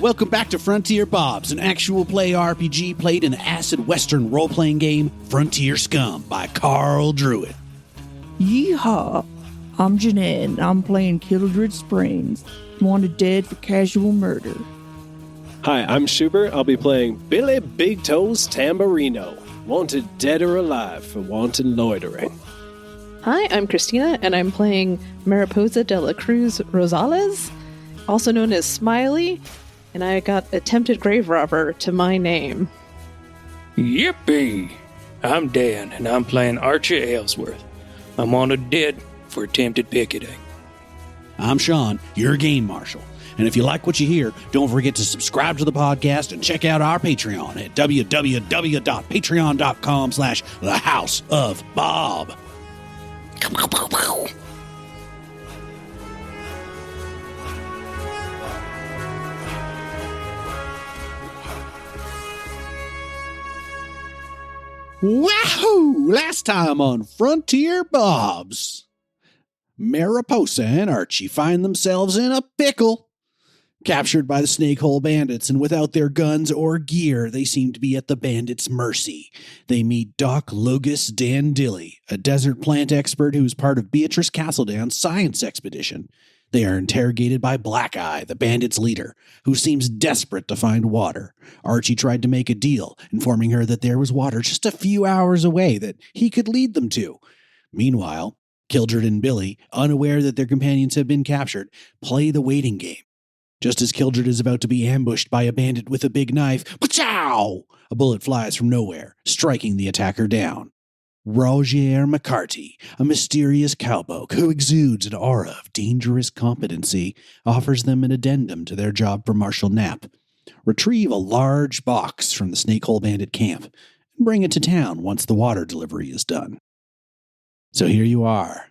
Welcome back to Frontier Bobs, an actual play RPG played in the acid western role-playing game Frontier Scum by Carl Druid. Yeehaw! I'm Janette, and I'm playing Killdread Sprains, wanted dead for casual murder. Hi, I'm Shubert. I'll be playing Billy Bigtoes Tamburino, wanted dead or alive for wanton loitering. Hi, I'm Cristina, and I'm playing Mariposa Dela Cruz Rosales, also known as Smiley, and I got attempted grave robber to my name. Yippee! I'm Dan, and I'm playing Archie Elseworth. I'm wanted dead for attempted picketing. I'm Shaun, your game marshal. And if you like what you hear, don't forget to subscribe to the podcast and check out our Patreon at www.patreon.com/thehouseofbob. Wahoo! Last time on Frontier Bobs, Mariposa and Archie find themselves in a pickle. Captured by the Snakehole Bandits, and without their guns or gear, they seem to be at the bandits' mercy. They meet Doc Logus Dandilli, a desert plant expert who is part of Beatrice Castledown's science expedition. They are interrogated by Black Eye, the bandits' leader, who seems desperate to find water. Archie tried to make a deal, informing her that there was water just a few hours away that he could lead them to. Meanwhile, Killdread and Billy, unaware that their companions have been captured, play the waiting game. Just as Killdread is about to be ambushed by a bandit with a big knife, pachow! A bullet flies from nowhere, striking the attacker down. Roger McCarty, a mysterious cowpoke who exudes an aura of dangerous competency, offers them an addendum to their job for Marshal Knapp. Retrieve a large box from the Snakehole Bandit camp and bring it to town once the water delivery is done. So here you are.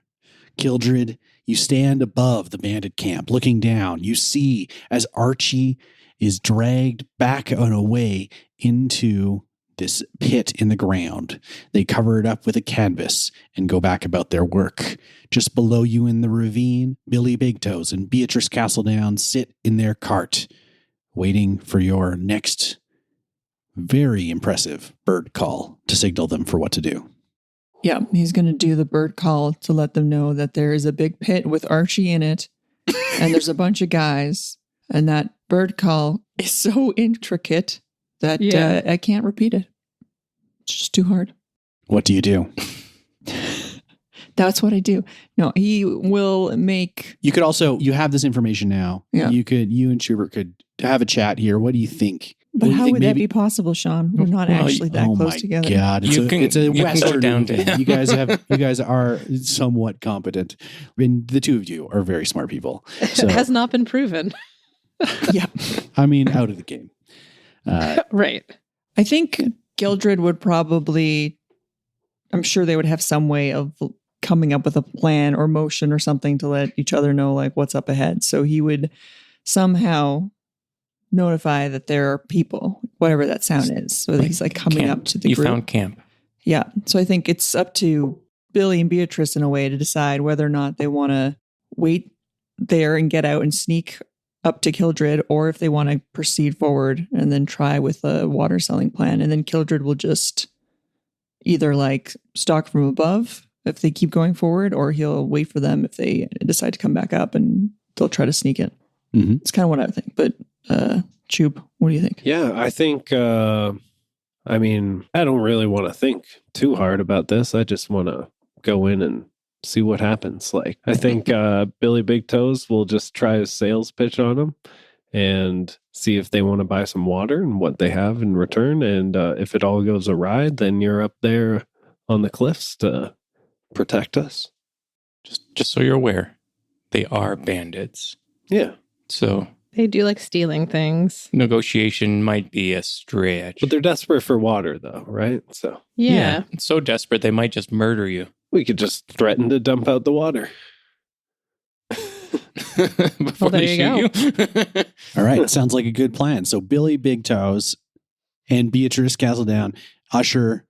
Killdread, you stand above the bandit camp, looking down. You see as Archie is dragged back and away into this pit in the ground. They cover it up with a canvas and go back about their work. Just below you in the ravine, Billy Bigtoes and Beatrice Castledown sit in their cart, waiting for your next very impressive bird call to signal them for what to do. Yeah, he's going to do the bird call to let them know that there is a big pit with Archie in it, and there's a bunch of guys, and that bird call is so intricate that I can't repeat it. It's just too hard. What do you do? That's what I do. No, he will make... You could also, you have this information now. Yeah. You and Schubert could have a chat here. What do you think? But how would that be possible, Shaun? We're not actually that close together. Oh my God. It's a Western down movie. You guys are somewhat competent. I mean, the two of you are very smart people. So, It has not been proven. Yeah. I mean, out of the game. Right. I think Killdread would probably, I'm sure they would have some way of coming up with a plan or motion or something to let each other know like what's up ahead. So he would somehow notify that there are people, whatever that sound is. So he's like coming camp. up to the you group. You found camp. Yeah. So I think it's up to Billy and Beatrice in a way to decide whether or not they want to wait there and get out and sneak up to Killdread, or if they want to proceed forward and then try with a water selling plan. And then Killdread will just either like stalk from above if they keep going forward, or he'll wait for them if they decide to come back up and they'll try to sneak in. Mm-hmm. It's kind of what I think. But Chub, what do you think? Yeah, I think, I don't really want to think too hard about this. I just want to go in and see what happens. Like, I think Billy Bigtoes will just try a sales pitch on them and see if they want to buy some water and what they have in return. And if it all goes awry, then you're up there on the cliffs to protect us. Just so you're aware, they are bandits. Yeah. So They do like stealing things. negotiation might be a stretch. But they're desperate for water, though, right? So Yeah. It's so desperate they might just murder you. we could just threaten to dump out the water. Before there they you shoot you. All right. Sounds like a good plan. So Billy Bigtoes and Beatrice Castledown usher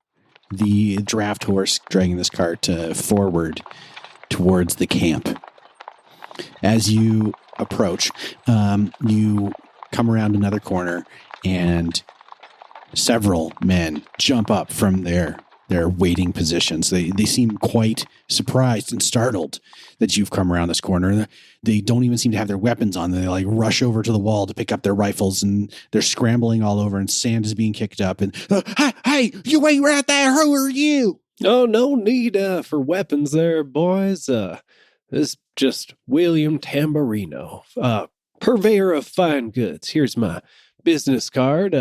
the draft horse dragging this cart forward towards the camp. As you approach, you come around another corner, and several men jump up from their waiting positions. They seem quite surprised and startled that you've come around this corner. They don't even seem to have their weapons on. They like rush over to the wall to pick up their rifles, and they're scrambling all over, and sand is being kicked up. And hey, you wait right there. Who are you? Oh, no need for weapons there, boys. This is just William Tamburino, purveyor of fine goods. Here's my business card.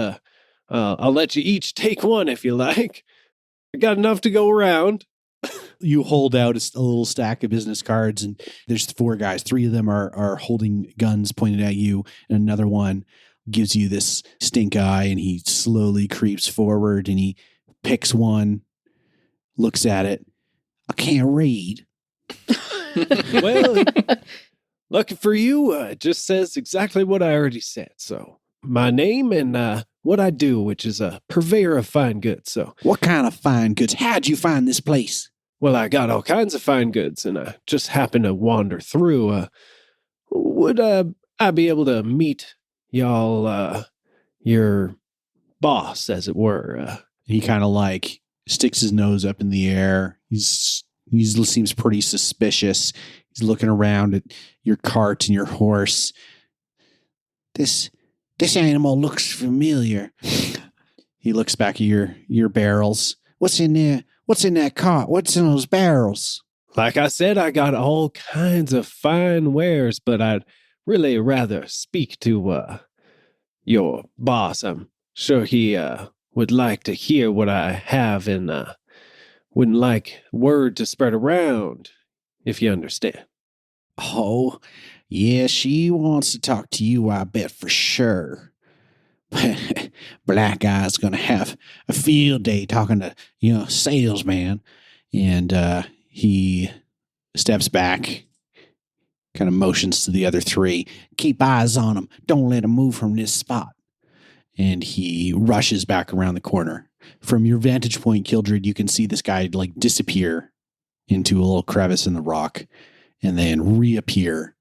I'll let you each take one if you like. I got enough to go around. You hold out a little stack of business cards, and there's 4 guys. 3 of them are holding guns pointed at you, and another one gives you this stink eye, and he slowly creeps forward, and he picks one, looks at it. I can't read. Well, lucky for you, it just says exactly what I already said. So my name and what I do, which is a purveyor of fine goods. So What kind of fine goods? How'd you find this place? well, I got all kinds of fine goods, and I just happened to wander through. Would I be able to meet y'all, your boss, as it were? He kind of like sticks his nose up in the air. He seems pretty suspicious. He's looking around at your cart and your horse. This animal looks familiar. He looks back at your barrels. What's in there? What's in that cart? What's in those barrels? Like I said, I got all kinds of fine wares, but I'd really rather speak to your boss. I'm sure he would like to hear what I have, and wouldn't like word to spread around, if you understand. Oh, yeah, she wants to talk to you, I bet for sure. Black Eye's going to have a field day talking to, salesman. And he steps back, kind of motions to the other 3. Keep eyes on him. Don't let him move from this spot. And he rushes back around the corner. From your vantage point, Killdread, you can see this guy like disappear into a little crevice in the rock and then reappear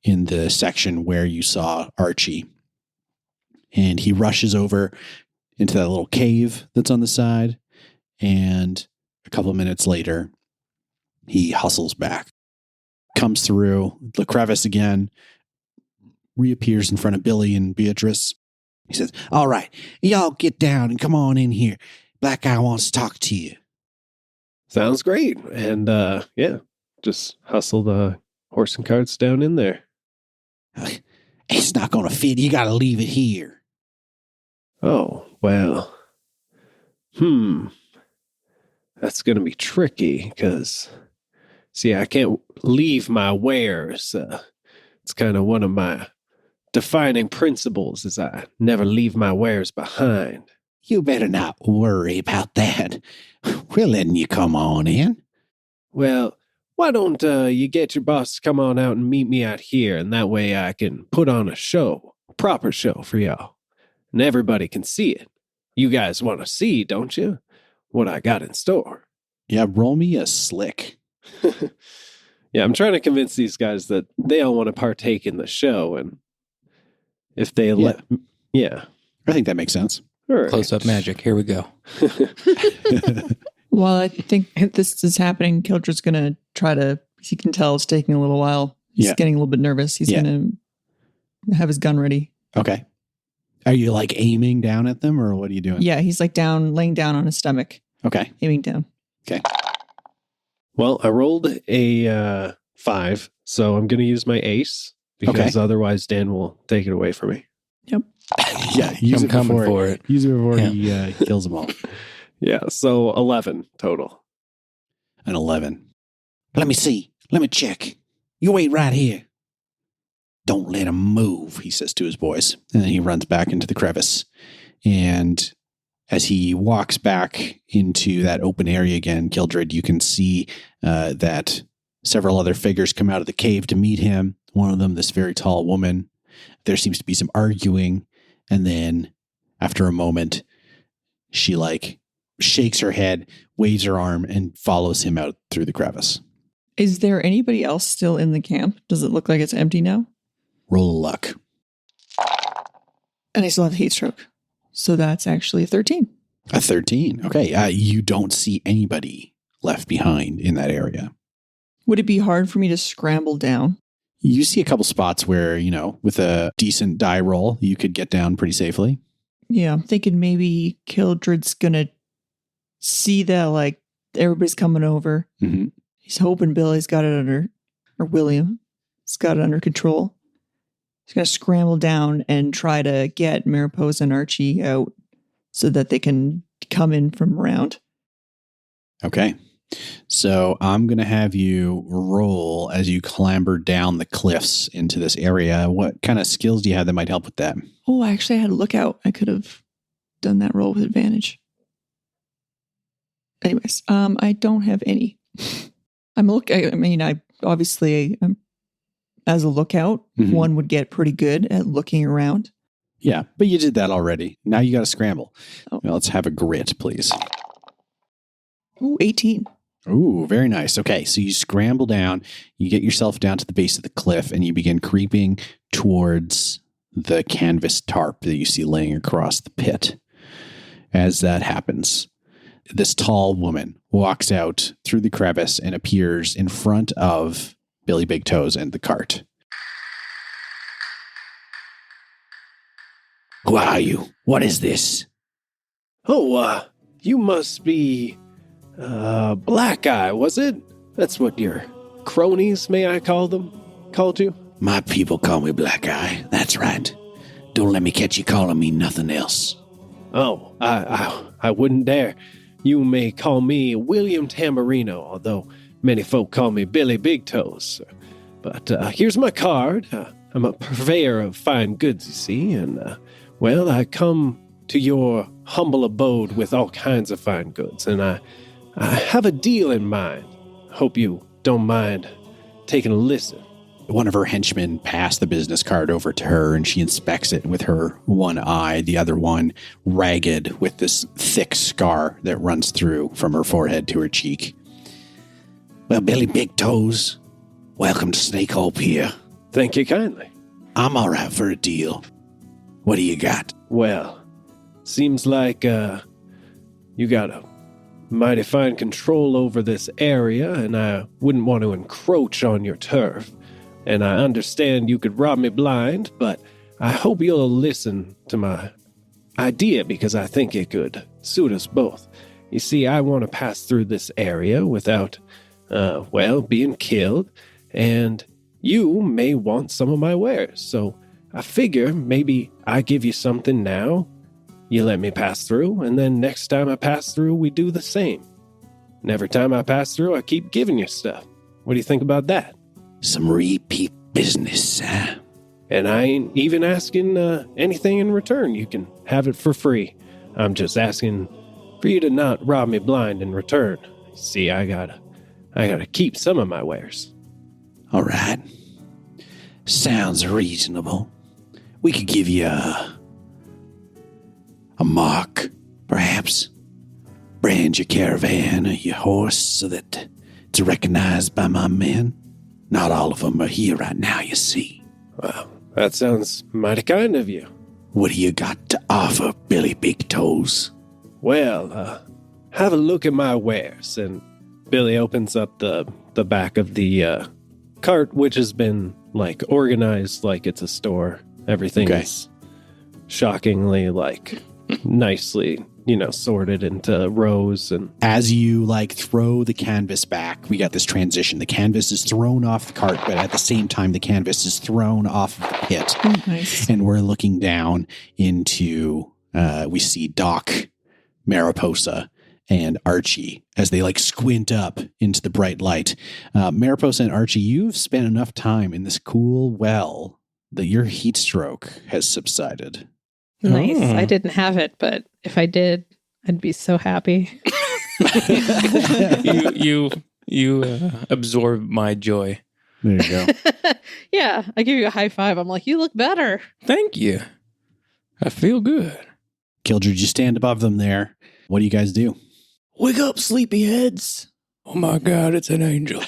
in the section where you saw Archie. And he rushes over into that little cave that's on the side. And a couple of minutes later, he hustles back, comes through the crevice again, reappears in front of Billy and Beatrice. He says, all right, y'all get down and come on in here. Black Eye wants to talk to you. Sounds great. And yeah, just hustle the horse and carts down in there. It's not going to fit. You got to leave it here. Oh, well. That's going to be tricky because, see, I can't leave my wares. It's kind of one of my defining principles is I never leave my wares behind. You better not worry about that. We're letting you come on in. Well, why don't you get your boss to come on out and meet me out here, and that way I can put on a show, a proper show for y'all, and everybody can see it. You guys want to see, don't you, what I got in store? Yeah, roll me a slick. Yeah, I'm trying to convince these guys that they all want to partake in the show, and if they let... Yeah. I think that makes sense. Right. Close-up magic. Here we go. While I think this is happening, Killdread's going to try to, he can tell it's taking a little while. He's getting a little bit nervous. He's going to have his gun ready. Okay. Are you like aiming down at them or what are you doing? Yeah, he's like laying down on his stomach. Okay. Aiming down. Okay. Well, I rolled a 5, so I'm going to use my ace because otherwise Dan will take it away from me. Yep. Yeah, use I'm coming for it. Use it before he kills them all. Yeah, so 11 total. An 11. Let me see. Let me check. You wait right here. Don't let him move, he says to his boys. And then he runs back into the crevice. And as he walks back into that open area again, Killdread, you can see that several other figures come out of the cave to meet him. One of them, this very tall woman. There seems to be some arguing. And then after a moment, she shakes her head, waves her arm, and follows him out through the crevice. Is there anybody else still in the camp? Does it look like it's empty now? Roll a luck. And I still have heat stroke. So that's actually a 13. A 13. Okay. You don't see anybody left behind in that area. Would it be hard for me to scramble down? You see a couple spots where, with a decent die roll, you could get down pretty safely. Yeah, I'm thinking maybe Killdread's going to see that, like, everybody's coming over. Mm-hmm. He's hoping Billy's got it under, or William has got it under control. He's going to scramble down and try to get Mariposa and Archie out so that they can come in from around. Okay. So I'm going to have you roll as you clamber down the cliffs into this area. What kind of skills do you have that might help with that? Oh, actually, I had a lookout. I could have done that roll with advantage. Anyways, I don't have any. Obviously, as a lookout, one would get pretty good at looking around. Yeah, but you did that already. Now you got to scramble. Oh. Well, let's have a grit, please. Ooh, 18. Ooh, very nice. Okay, so you scramble down, you get yourself down to the base of the cliff, and you begin creeping towards the canvas tarp that you see laying across the pit. As that happens, this tall woman walks out through the crevice and appears in front of Billy Bigtoes and the cart. Who are you? What is this? Oh, you must be Black Eye, was it? That's what your cronies, may I call them, called you? My people call me Black Eye. That's right. Don't let me catch you calling me nothing else. Oh, I wouldn't dare. You may call me William Tamburino, although many folk call me Billy Bigtoes. But here's my card. I'm a purveyor of fine goods, you see, and, I come to your humble abode with all kinds of fine goods, and I have a deal in mind. Hope you don't mind taking a listen. One of her henchmen passed the business card over to her, and she inspects it with her one eye, the other one ragged with this thick scar that runs through from her forehead to her cheek. Well, Billy Bigtoes, welcome to Snakehole Pier. Thank you kindly. I'm all right for a deal. What do you got? Well, seems like you got a mighty fine control over this area, and I wouldn't want to encroach on your turf. And I understand you could rob me blind, but I hope you'll listen to my idea because I think it could suit us both. You see, I want to pass through this area without, being killed, and you may want some of my wares. So I figure maybe I give you something now, you let me pass through, and then next time I pass through, we do the same. And every time I pass through, I keep giving you stuff. What do you think about that? Some repeat business, huh? And I ain't even asking anything in return. You can have it for free. I'm just asking for you to not rob me blind in return. See, I gotta keep some of my wares. All right. Sounds reasonable. We could give you a mark, perhaps. Brand your caravan or your horse so that it's recognized by my men. Not all of them are here right now, you see. Well, that sounds mighty kind of you. What do you got to offer, Billy Bigtoes? Well, have a look at my wares. And Billy opens up the back of the cart, which has been, organized like it's a store. Everything is shockingly, nicely, sorted into rows. And as you throw the canvas back, we got this transition. The canvas is thrown off the cart, but at the same time, the canvas is thrown off of the pit. Oh, nice. And we're looking down into, we see Doc, Mariposa, and Archie as they squint up into the bright light. Mariposa and Archie, you've spent enough time in this cool well that your heat stroke has subsided. Nice. I didn't have it, but if I did, I'd be so happy. You absorb my joy. There you go. Yeah, I give you a high five. I'm like, you look better. Thank you. I feel good. Killdread, you stand above them there. What do you guys do? Wake up, sleepyheads. Oh my God, it's an angel.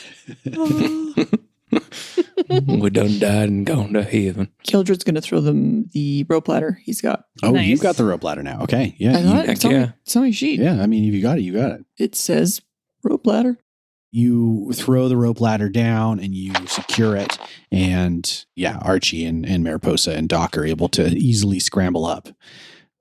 We done died and gone to heaven. Killdread's going to throw them the rope ladder he's got. Oh, Nice. you've got the rope ladder now. Okay. Yeah. I thought heck yeah. it's on my sheet. Yeah. I mean, if you got it, you got it. It says rope ladder. You throw the rope ladder down and you secure it. And yeah, Archie and Mariposa and Doc are able to easily scramble up.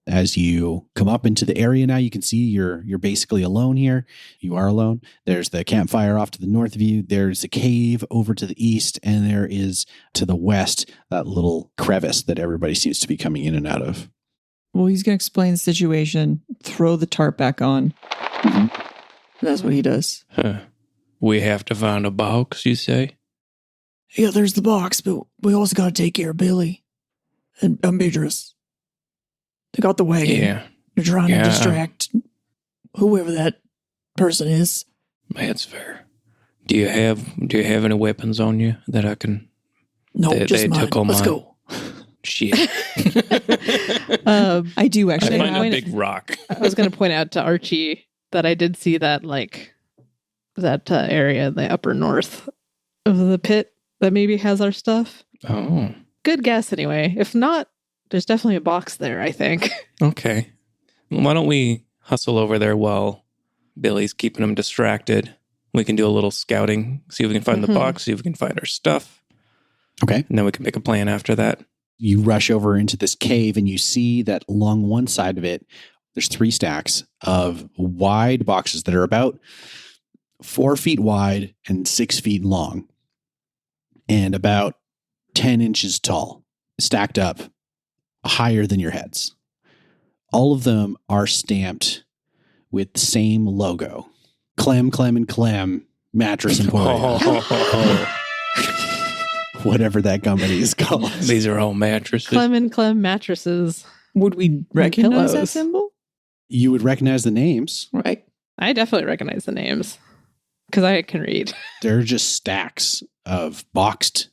As you come up into the area now, you can see you're basically alone here. You are alone. There's the campfire off to the north of you. There's a cave over to the east. And there is to the west that little crevice that everybody seems to be coming in and out of. Well, he's going to explain the situation, throw the tarp back on. Mm-hmm. That's what he does. Huh. We have to find a box, you say? Yeah, there's the box, but we also got to take care of Billy and Beatrice. They got the wagon. Yeah. They're trying to distract whoever that person is. That's fair. Do you have any weapons on you that I can... No, just they mine. took all Let's mine. go. Shit. I do I actually. find a point- big rock. I was going to point out to Archie that I did see that area in the upper north of the pit that maybe has our stuff. Oh, Good guess, anyway. If not, there's definitely a box there, I think. okay. Why don't we hustle over there while Billy's keeping him distracted? We can do a little scouting, see if we can find the box, see if we can find our stuff. Okay. And then we can make a plan after that. You rush over into this cave and you see that along one side of it, there's 3 stacks of wide boxes that are about 4 feet wide and 6 feet long and about 10 inches tall, stacked up higher than your heads. All of them are stamped with the same logo. Clem, and Clem, Mattress Emporium. Whatever that company is called. These are all mattresses. Clem mattresses. Would we recognize that Pillows. symbol? You would recognize the names. Right. I definitely recognize the names because I can read. They're just stacks of boxed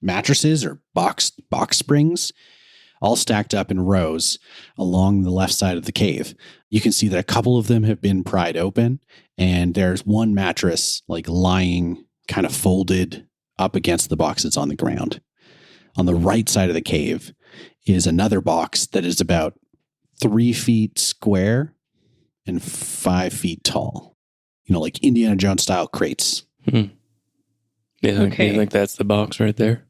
mattresses or box springs, all stacked up in rows along the left side of the cave. You can see that a couple of them have been pried open, and there's one mattress like lying kind of folded up against the box that's on the ground. On the right side of the cave is another box that is about 3 feet square and 5 feet tall. You know, like Indiana Jones style crates. You Okay. think that's the box right there?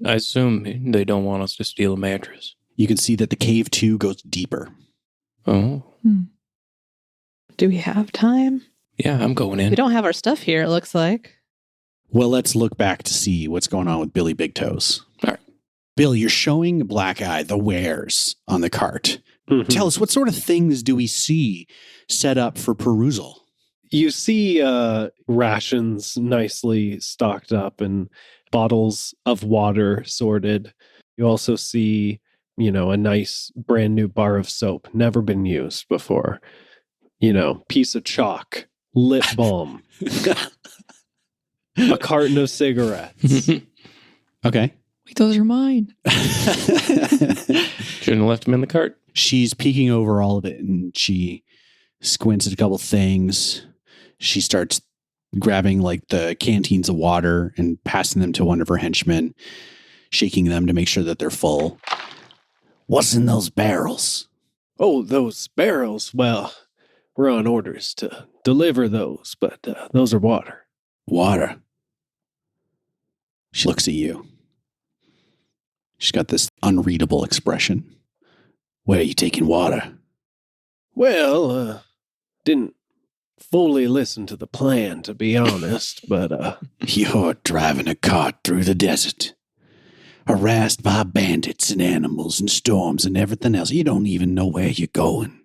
I assume they don't want us to steal a mattress. You can see that the cave too goes deeper. Oh, Do we have time? yeah, I'm going We in. don't have our stuff here, it looks like. Well, let's look back to see what's going on with Billy Bigtoes. All right. Bill, you're showing Black Eye the wares on the cart. Mhm. Tell us, what sort of things do we see set up for perusal? You see rations nicely stocked up and bottles of water sorted. You also see, a nice brand new bar of soap, never been used before. Piece of chalk, lip balm, a carton of cigarettes. Okay. Wait, those are mine. Shouldn't have left him in the cart. She's peeking over all of it and she squints at a couple things. She starts grabbing like the canteens of water and passing them to one of her henchmen, shaking them to make sure that they're full. What's in those barrels? Oh, those barrels. Well, we're on orders to deliver those, but those are water. Water. She looks at you. She's got this unreadable expression. Where are you taking water? Well, didn't fully listen to the plan, to be honest, but You're driving a cart through the desert, harassed by bandits and animals and storms and everything else. You don't even know where you're going.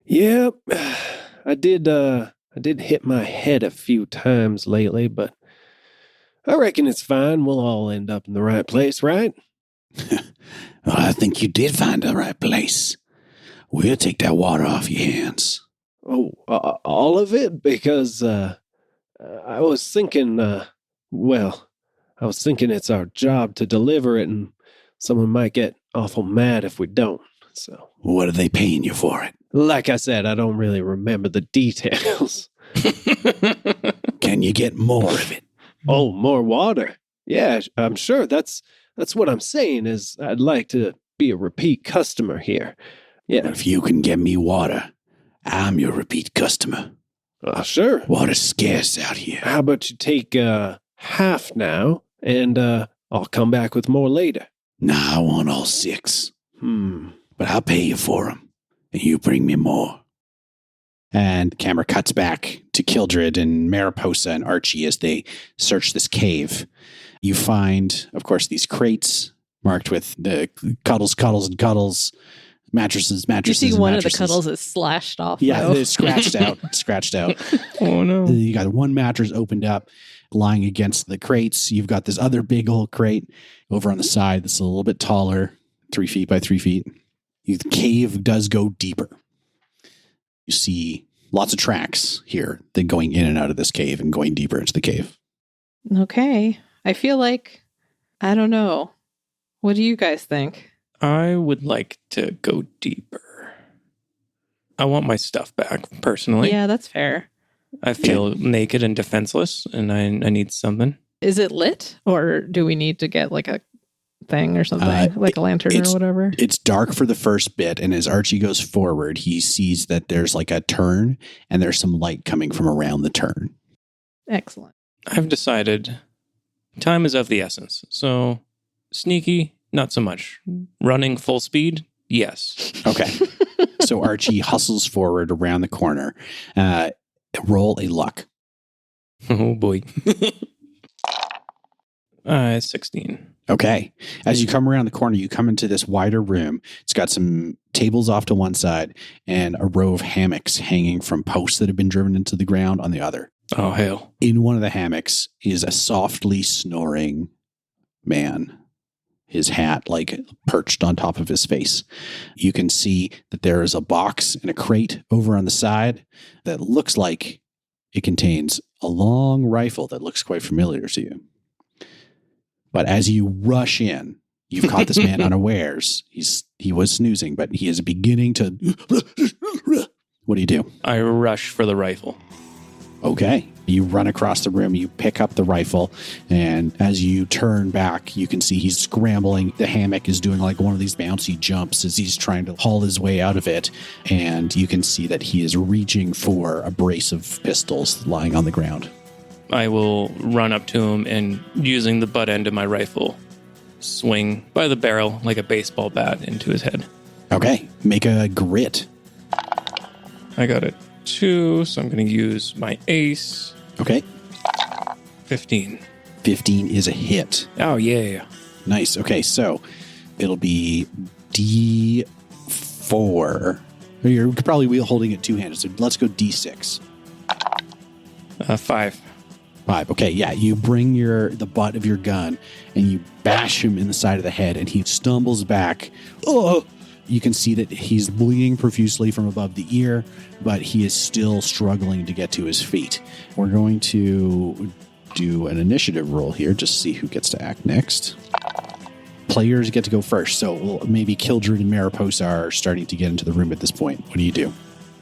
yep, I did hit my head a few times lately, but I reckon it's fine. We'll all end up in the right place, right? Well, I think you did find the right place. We'll take that water off your hands. Oh, all of it? Because I was thinking, it's our job to deliver it, and someone might get awful mad if we don't. So, What are they paying you for it? like I said, I don't really remember the details. Can you get more of it? Oh, more water? Yeah, I'm sure. That's what I'm saying is I'd like to be a repeat customer here. Yeah. If you can get me water, I'm your repeat customer. Sure. Water's scarce out here. How about you take half now, and I'll come back with more later. Nah, I want all 6. Hmm. But I'll pay you for them, and you bring me more. And the camera cuts back to Killdread and Mariposa and Archie as they search this cave. You find, of course, these crates marked with the cuddles, mattresses. You see one mattresses. of the cuddles is slashed off. Yeah, though. it's scratched out. Oh, no. You got one mattress opened up, lying against the crates. You've got this other big old crate over on the side that's a little bit taller, 3 feet by 3 feet. The cave does go deeper. You see lots of tracks here, then going in and out of this cave and going deeper into the cave. Okay. I feel like, I don't know. What do you guys think? I would like to go deeper. I want my stuff back, personally. Yeah, that's fair. I feel naked and defenseless, and I need something. Is it lit? Or do we need to get like a thing or something? Like a lantern or whatever? It's dark for the first bit, and as Archie goes forward, he sees that there's like a turn, and there's some light coming from around the turn. Excellent. I've decided time is of the essence. So, sneaky, not so much. Running full speed, yes. Okay. So Archie hustles forward around the corner. Roll a luck. Oh, boy. 16. Okay. As you come around the corner, you come into this wider room. It's got some tables off to one side and a row of hammocks hanging from posts that have been driven into the ground on the other. Oh, hell. In one of the hammocks is a softly snoring man. His hat like perched on top of his face. You can see that there is a box and a crate over on the side that looks like it contains a long rifle that looks quite familiar to you. But as you rush in, you've caught this man unawares. He was snoozing, but he is beginning to... What do you do? I rush for the rifle. Okay. You run across the room, you pick up the rifle, and as you turn back, you can see he's scrambling. The hammock is doing like one of these bouncy jumps as he's trying to haul his way out of it. And you can see that he is reaching for a brace of pistols lying on the ground. I will run up to him and, using the butt end of my rifle, swing by the barrel like a baseball bat into his head. Okay. Make a grit. I got a 2, so I'm going to use my ace. Okay. 15. 15 is a hit. Oh, yeah. Nice. Okay, so it'll be D4. You're probably holding it two-handed, so let's go D6. 5. 5. Okay, yeah, you bring the butt of your gun and you bash him in the side of the head, and he stumbles back. Oh! You can see that he's bleeding profusely from above the ear, but he is still struggling to get to his feet. We're going to do an initiative roll here, just to see who gets to act next. Players get to go first, so maybe Killdread and Mariposa are starting to get into the room at this point. What do you do?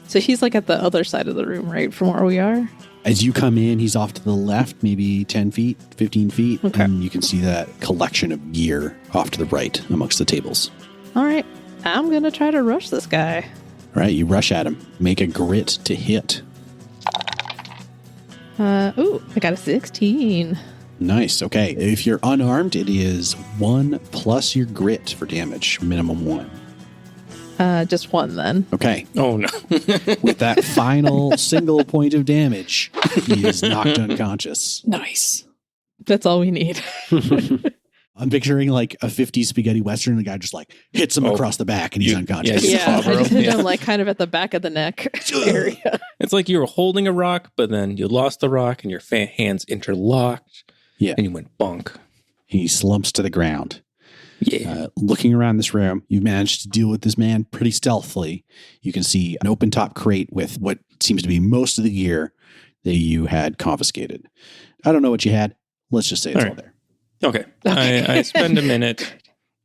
So he's like at the other side of the room, right, from where we are? As you come in, he's off to the left, maybe 10 feet, 15 feet, okay. And you can see that collection of gear off to the right amongst the tables. All right. I'm going to try to rush this guy. All right, you rush at him. Make a grit to hit. I got a 16. Nice. Okay. If you're unarmed, it is 1 plus your grit for damage, minimum 1. Just 1 then. Okay. Oh, no. With that final single point of damage, he is knocked unconscious. Nice. That's all we need. I'm picturing like a 50s spaghetti western. The guy just like hits him across the back and he's unconscious. Yeah, I just hit Yeah. him like kind of at the back of the neck area. It's like you were holding a rock, but then you lost the rock and your hands interlocked. Yeah. And you went bonk. He slumps to the ground. Yeah. Looking around this room, you've managed to deal with this man pretty stealthily. You can see an open top crate with what seems to be most of the gear that you had confiscated. I don't know what you had. Let's just say it's all there. Okay. I spend a minute.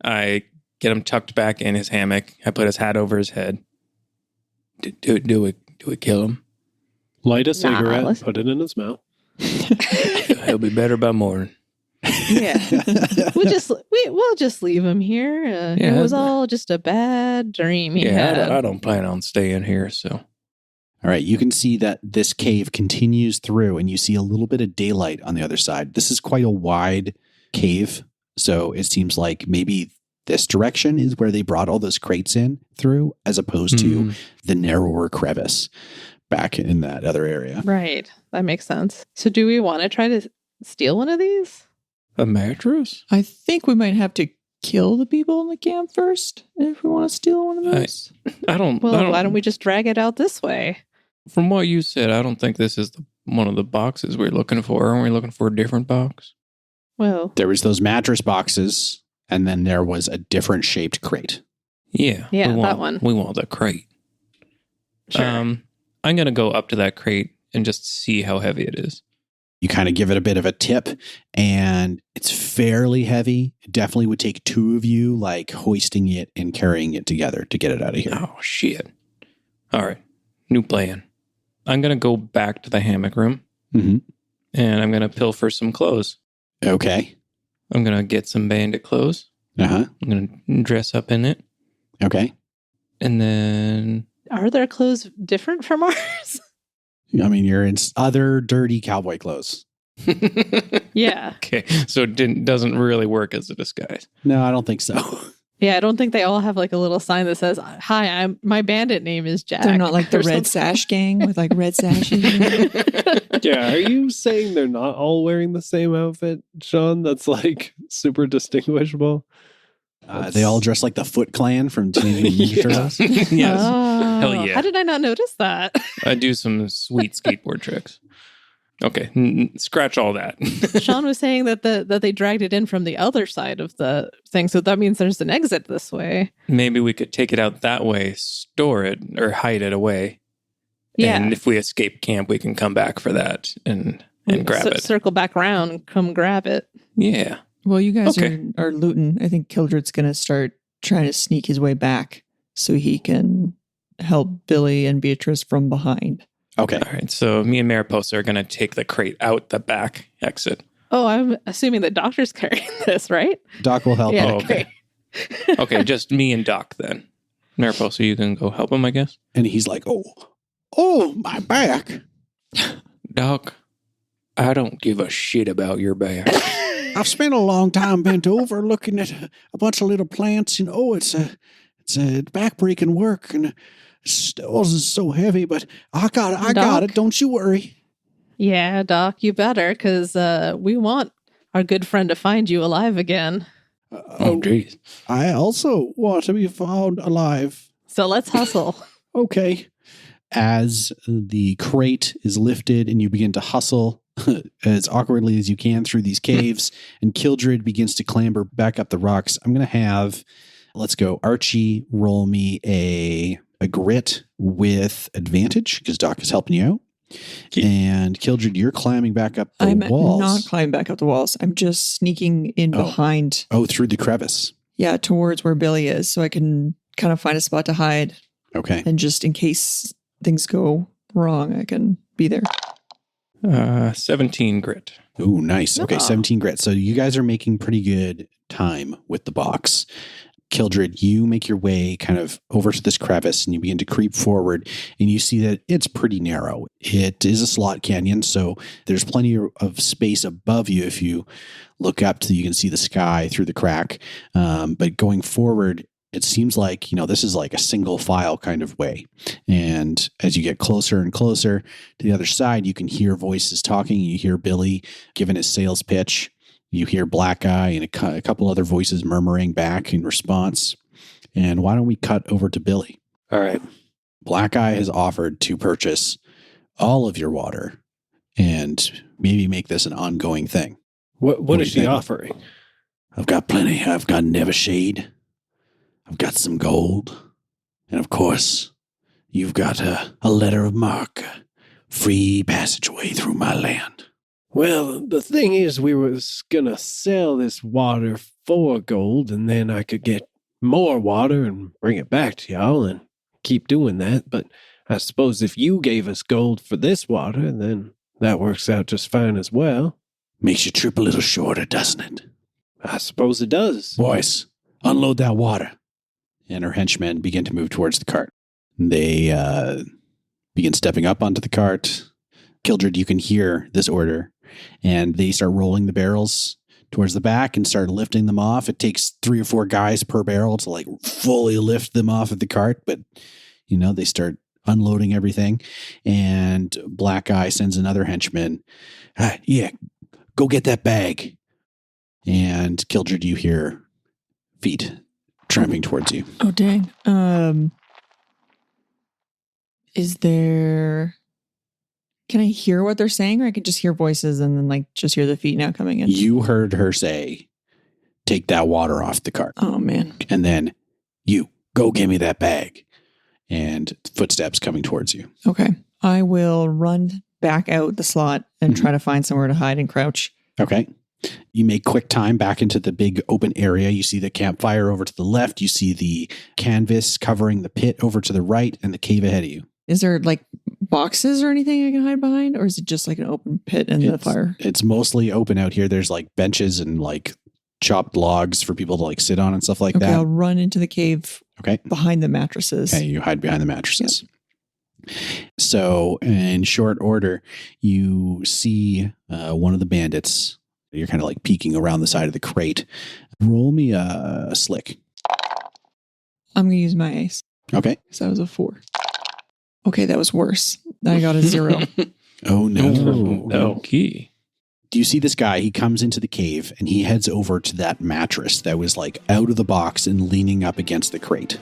I get him tucked back in his hammock. I put his hat over his head. Do we kill him? Light a cigarette, let's- put it in his mouth. He'll be better by morning. Yeah. we'll just leave him here. It was all just a bad dream he had. I don't plan on staying here, so. All right, you can see that this cave continues through, and you see a little bit of daylight on the other side. This is quite a wide cave, so it seems like maybe this direction is where they brought all those crates in through, as opposed to the narrower crevice back in that other area. Right. That makes sense. So do we want to try to steal one of these? A mattress? I think we might have to kill the people in the camp first if we want to steal one of those. I don't. Why don't we just drag it out this way? From what you said, I don't think this is one of the boxes we're looking for. Aren't we looking for a different box? Well, There was those mattress boxes, and then there was a different shaped crate. Yeah. Yeah, we want, that one. We want the crate. sure. I'm going to go up to that crate and just see how heavy it is. You kind of give it a bit of a tip, and it's fairly heavy. It definitely would take two of you, like hoisting it and carrying it together to get it out of here. Oh, shit. All right. New plan. I'm going to go back to the hammock room, Mm-hmm. and I'm going to pilfer some clothes. Okay. I'm going to get some bandit clothes. Uh-huh. I'm going to dress up in it. Okay. And then... Are their clothes different from ours? I mean, you're in other dirty cowboy clothes. Yeah. Okay, so it doesn't really work as a disguise. No, I don't think so. Yeah, I don't think they all have like a little sign that says, "Hi, my bandit name is Jack." They're not like the or red something. sash gang with like red sashes. Yeah, are you saying they're not all wearing the same outfit, Shaun? That's like super distinguishable. They all dress like the Foot Clan from Teenage Mutant Ninja Turtles. Yes. Oh, Hell yeah. How did I not notice that? I do some sweet skateboard tricks. Okay, scratch all that. Shaun was saying that that they dragged it in from the other side of the thing, so that means there's an exit this way. Maybe we could take it out that way, store it, or hide it away. Yeah. And if we escape camp, we can come back for that and grab it. Circle back around and come grab it. Yeah. Well, you guys Okay. are looting. I think Killdread's going to start trying to sneak his way back so he can help Billy and Beatrice from behind. Okay. All right, so me and Mariposa are going to take the crate out the back exit. Oh, I'm assuming the doctor's carrying this, right? Doc will help. Yeah. Oh, okay. Okay, just me and Doc then. Mariposa, you can go help him, I guess. And he's like, oh, my back. Doc, I don't give a shit about your back. I've spent a long time bent over looking at a bunch of little plants. It's a backbreaking work, and it wasn't so heavy, but I got it. Don't you worry. Yeah, Doc, you better, because we want our good friend to find you alive again. Oh, jeez. I also want to be found alive. So let's hustle. Okay. As the crate is lifted and you begin to hustle as awkwardly as you can through these caves, and Killdread begins to clamber back up the rocks, I'm going to have, let's go, Archie roll me a grit with advantage because Doc is helping you out. And Killdread, you're climbing back up the I'm walls. not climbing back up the walls. I'm just sneaking in behind. Oh, through the crevice. Yeah, towards where Billy is, so I can kind of find a spot to hide. Okay. And just in case things go wrong, I can be there. 17 grit. Ooh, nice. Okay, Oh. 17 grit. So you guys are making pretty good time with the box. Killdread, you make your way kind of over to this crevice and you begin to creep forward, and you see that it's pretty narrow. It is a slot canyon, so there's plenty of space above you. If you look up to, you can see the sky through the crack. But going forward, it seems like, this is like a single file kind of way. And as you get closer and closer to the other side, you can hear voices talking. You hear Billy giving his sales pitch. You hear Black Eye and a couple other voices murmuring back in response. And why don't we cut over to Billy? All right. Black Eye has offered to purchase all of your water and maybe make this an ongoing thing. What do is you she think? offering? I've got plenty. I've got Nevershade. I've got some gold. And of course, you've got a letter of marque, free passageway through my land. Well, the thing is, we was gonna sell this water for gold, and then I could get more water and bring it back to y'all and keep doing that. But I suppose if you gave us gold for this water, then that works out just fine as well. Makes you trip a little shorter, doesn't it? I suppose it does. Boys, unload that water. And her henchmen begin to move towards the cart. They begin stepping up onto the cart. Killdread, you can hear this order. And they start rolling the barrels towards the back and start lifting them off. It takes 3 or 4 guys per barrel to like fully lift them off of the cart. But, they start unloading everything. And Black Eye sends another henchman. Yeah, go get that bag. And Killdread, you hear feet tramping towards you. Oh, dang. Is there... Can I hear what they're saying, or I can just hear voices and then just hear the feet now coming in? You heard her say, take that water off the cart. Oh, man. And then you go give me that bag. And footsteps coming towards you. Okay. I will run back out the slot and try to find somewhere to hide and crouch. Okay. You make quick time back into the big open area. You see the campfire over to the left. You see the canvas covering the pit over to the right and the cave ahead of you. Is there boxes or anything I can hide behind? Or is it just an open pit and the fire? It's mostly open out here. There's benches and chopped logs for people to sit on and stuff like that. Okay, I'll run into the cave behind the mattresses. Okay, you hide behind the mattresses. Yep. So in short order, you see one of the bandits. You're kind of peeking around the side of the crate. Roll me a slick. I'm going to use my ace. Okay. So that was a 4. Okay, that was worse. I got a 0. Oh, no. No. Okay. Do you see this guy? He comes into the cave and he heads over to that mattress that was out of the box and leaning up against the crate.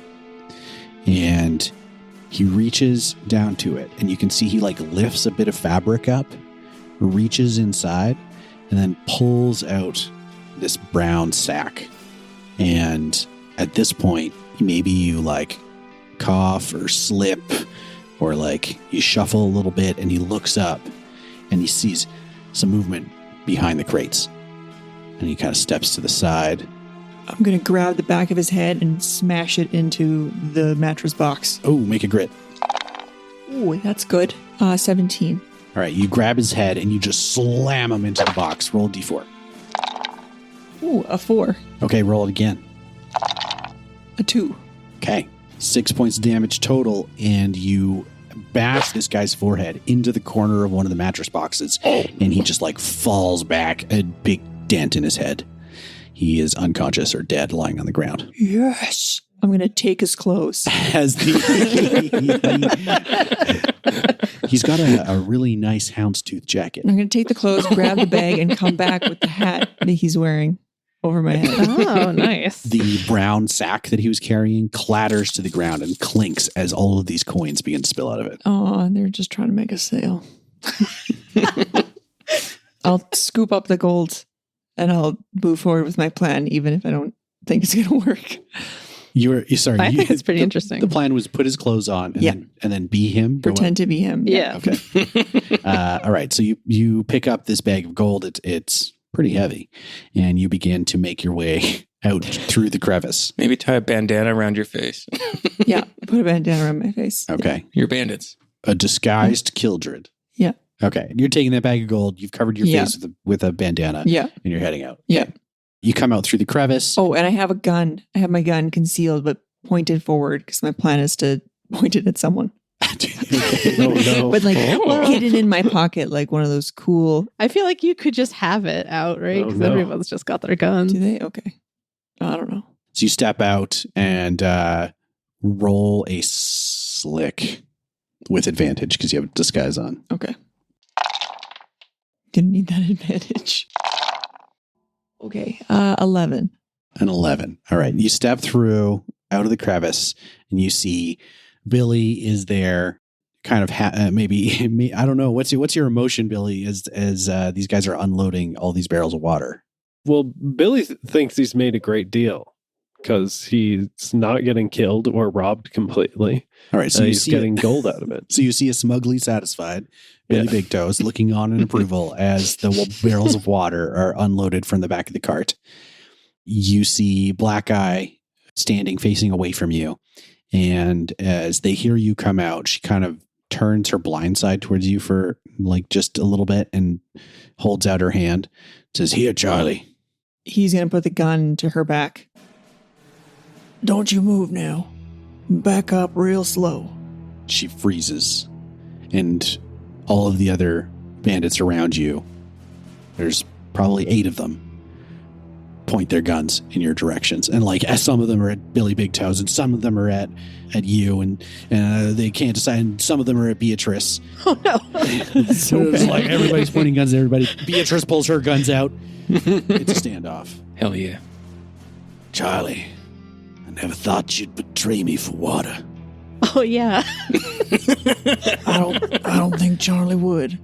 And he reaches down to it and you can see he lifts a bit of fabric up, reaches inside, and then pulls out this brown sack. And at this point, maybe you cough or slip or you shuffle a little bit and he looks up and he sees some movement behind the crates. And he kind of steps to the side. I'm going to grab the back of his head and smash it into the mattress box. Oh, make a grit. Oh, that's good. 17. All right, you grab his head and you just slam him into the box. Roll a d4. Ooh, a 4. Okay, roll it again. A 2. Okay, 6 points of damage total, and you bash this guy's forehead into the corner of one of the mattress boxes, and he just falls back, a big dent in his head. He is unconscious or dead, lying on the ground. Yes. I'm going to take his clothes. He's got a really nice houndstooth jacket. I'm going to take the clothes, grab the bag, and come back with the hat that he's wearing over my head. Oh, nice. The brown sack that he was carrying clatters to the ground and clinks as all of these coins begin to spill out of it. Oh, they're just trying to make a sale. I'll scoop up the gold and I'll move forward with my plan, even if I don't think it's going to work. Sorry. I think it's pretty interesting. The plan was put his clothes on and then be him. Pretend to be him. Yeah. Okay. All right. So you pick up this bag of gold. It's pretty heavy, and you begin to make your way out through the crevice. Maybe tie a bandana around your face. Yeah. Put a bandana around my face. Okay. You're bandits. A disguised Killdread. Yeah. Okay. You're taking that bag of gold. You've covered your face with a bandana. Yeah. And you're heading out. Yeah. Okay. You come out through the crevice. Oh, and I have a gun. I have my gun concealed, but pointed forward because my plan is to point it at someone. Oh, no. But hidden in my pocket, like one of those cool. I feel like you could just have it out, right? Oh, Because no. everyone's just got their guns. Do they? Okay. I don't know. So you step out and roll a slick with advantage because you have a disguise on. Okay. Didn't need that advantage. Okay. 11. An 11. All right. You step through out of the crevice and you see Billy is there, kind of maybe I don't know. What's your emotion, Billy, as these guys are unloading all these barrels of water? Well, Billy thinks he's made a great deal because he's not getting killed or robbed completely. All right. So he's getting gold out of it. So you see a smugly satisfied Billy Bigtoes looking on in approval as the barrels of water are unloaded from the back of the cart. You see Black Eye standing facing away from you. And as they hear you come out, she kind of turns her blind side towards you for like just a little bit and holds out her hand. Says, "Here, Charlie." He's going to put the gun to her back. Don't you move now. Back up real slow. She freezes. And all of the other bandits around you, there's probably 8 of them, point their guns in your directions. And like, some of them are at Billy Bigtoes and some of them are at you, and they can't decide, and some of them are at Beatrice. Oh no. So it's like everybody's pointing guns at everybody. Beatrice pulls her guns out. It's a standoff. Hell yeah. Charlie, I never thought you'd betray me for water. Oh yeah. I don't think Charlie would.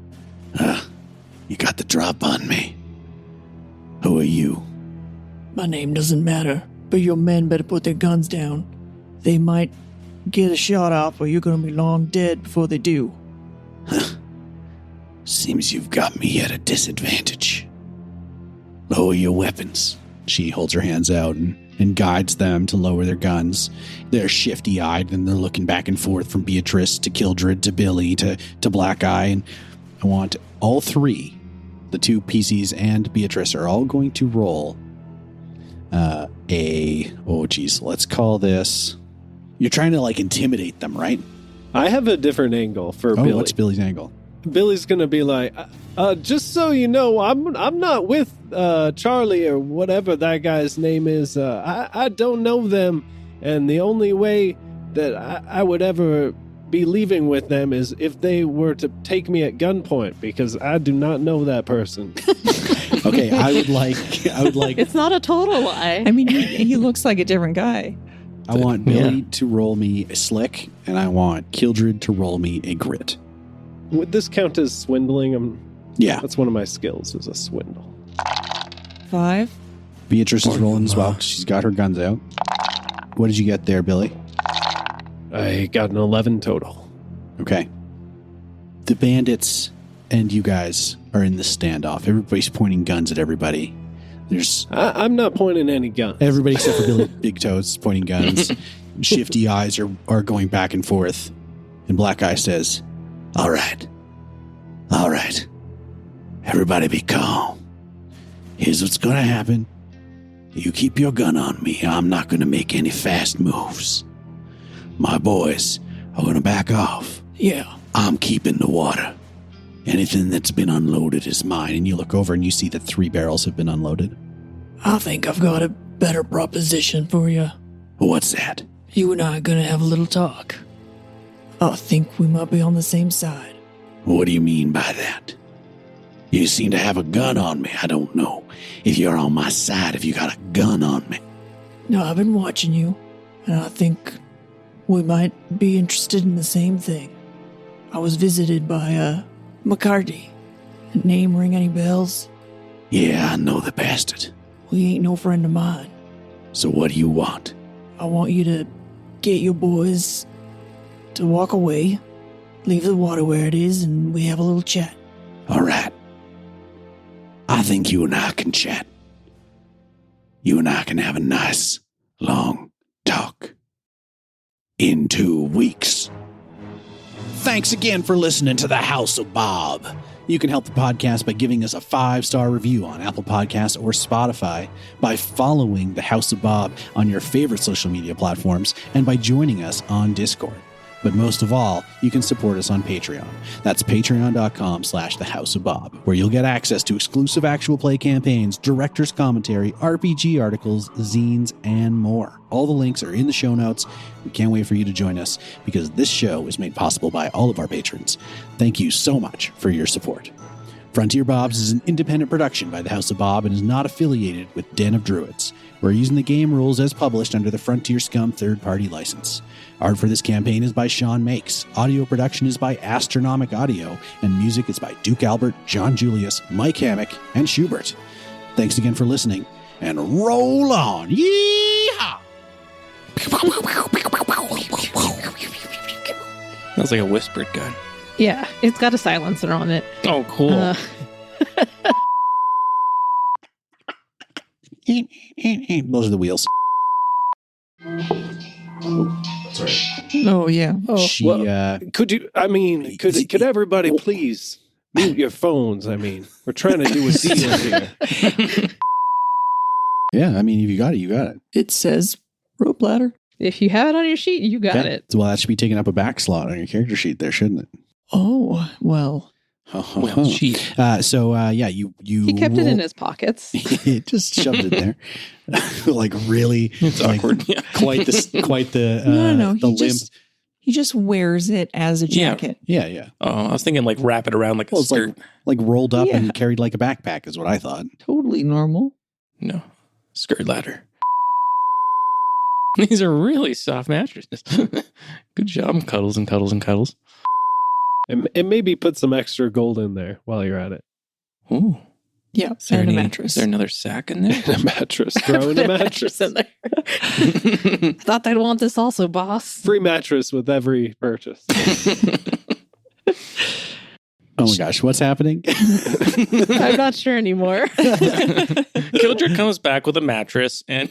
You got the drop on me. Who are you? My name doesn't matter, but your men better put their guns down. They might get a shot off, or you're going to be long dead before they do. Seems you've got me at a disadvantage. Lower your weapons. She holds her hands out and guides them to lower their guns. They're shifty-eyed, and they're looking back and forth from Beatrice to Killdread to Billy to Black Eye. And I want all 3, the 2 PCs and Beatrice, are all going to roll let's call this... You're trying to, like, intimidate them, right? I have a different angle for Billy. What's Billy's angle? Billy's gonna be like, just so you know, I'm not with Charlie or whatever that guy's name is. I don't know them, and the only way that I would ever be leaving with them is if they were to take me at gunpoint, because I do not know that person. Okay, I would like. It's not a total lie. I mean, he looks like a different guy. I want Billy to roll me a slick, and I want Killdread to roll me a grit. Would this count as swindling? Yeah. That's one of my skills, is a swindle. 5. Beatrice is rolling as well. She's got her guns out. What did you get there, Billy? I got an 11 total. Okay. The bandits and you guys are in the standoff. Everybody's pointing guns at everybody. I'm not pointing any guns. Everybody except for Billy Bigtoes is pointing guns. Shifty eyes are going back and forth. And Black Eye says, All right. Everybody be calm. Here's what's going to happen. You keep your gun on me. I'm not going to make any fast moves. My boys are going to back off. Yeah. I'm keeping the water. Anything that's been unloaded is mine. and you look over and you see that 3 barrels have been unloaded. I think I've got a better proposition for you. What's that? You and I are going to have a little talk. I think we might be on the same side. What do you mean by that? You seem to have a gun on me. I don't know if you're on my side, if you got a gun on me. No, I've been watching you, and I think we might be interested in the same thing. I was visited by, McCarty. Name ring any bells? Yeah, I know the bastard. He ain't no friend of mine. So what do you want? I want you to get your boys to walk away, leave the water where it is, and we have a little chat. All right. I think you and I can chat. You and I can have a nice, long talk. In 2 weeks. Thanks again for listening to the House of Bob. You can help the podcast by giving us a 5-star review on Apple Podcasts or Spotify, by following the House of Bob on your favorite social media platforms, and by joining us on Discord. But most of all, you can support us on Patreon. That's patreon.com/thehouseofbob, where you'll get access to exclusive actual play campaigns, director's commentary, RPG articles, zines, and more. All the links are in the show notes. We can't wait for you to join us, because this show is made possible by all of our patrons. Thank you so much for your support. Frontier Bobs is an independent production by the House of Bob and is not affiliated with Den of Druids. We're using the game rules as published under the Frontier Scum third-party license. Art for this campaign is by Shaun Makes. Audio production is by Astronomic Audio, and music is by Duke Albert, John Julius, Mike Hammock, and Shubert. Thanks again for listening, and roll on! Yeehaw! Sounds like a whispered gun. Yeah, it's got a silencer on it. Oh, cool. Those are the wheels. Sorry. Oh, yeah. She, Could everybody please mute your phones? I mean, we're trying to do a deal here. yeah, I mean, if you got it, you got it. It says rope ladder. If you have it on your sheet, you got it. Well, that should be taking up a back slot on your character sheet there, shouldn't it? Oh, well. Well, she. You He kept it in his pockets. He just shoved it there, like really. It's awkward. Yeah. Quite the No. the He just wears it as a jacket. Yeah. Oh, I was thinking like wrap it around like a Well, it's skirt. like rolled up Yeah. and carried like a backpack is what I thought. Totally normal. No, skirt ladder. These are really soft mattresses. Good job, cuddles and cuddles and cuddles. And maybe put some extra gold in there while you're at it. Ooh. Yeah, Is there and a any- mattress. Is there another sack in there? A mattress. Throw in a mattress. in there. Thought they'd want this also, boss. Free mattress with every purchase. Oh my gosh, what's happening? I'm not sure anymore. Killdread comes back with a mattress and